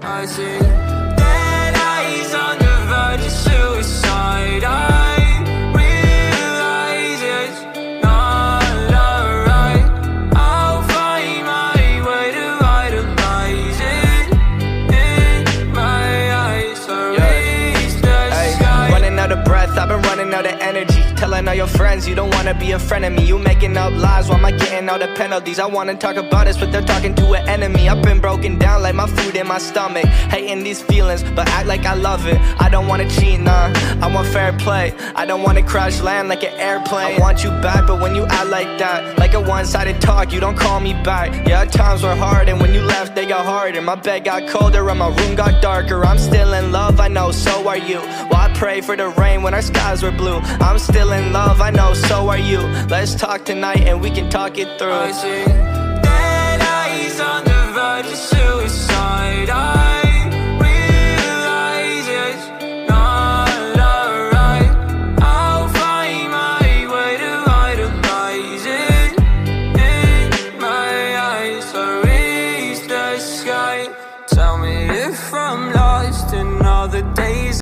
I see dead eyes on the verge of suicide. I realize it's not alright. I'll find my way to idolize it in my eyes. So reach the sky. Running out of breath, I've been running out of energy. Telling all your friends you don't wanna be a friend of me. You making up lies, why am I getting all the penalties? I wanna talk about this, but they're talking to an enemy. I've been broken down like my food in my stomach. Hating these feelings, but act like I love it. I don't wanna cheat, nah, I want fair play. I don't wanna crash land like an airplane. I want you back, but when you act like that, like a one-sided talk, you don't call me back. Yeah, times were hard, and when you left, they got harder. My bed got colder, and my room got darker. I'm still in love, I know, so are you. Well, I pray for the rain when our skies were blue. I'm still in love, I know, so are you. Let's talk tonight and we can talk it through. I see dead eyes on the verge of suicide. I realize it's not alright. I'll find my way to idolize it in my eyes. So reach the sky. Tell me if I'm lost in all the days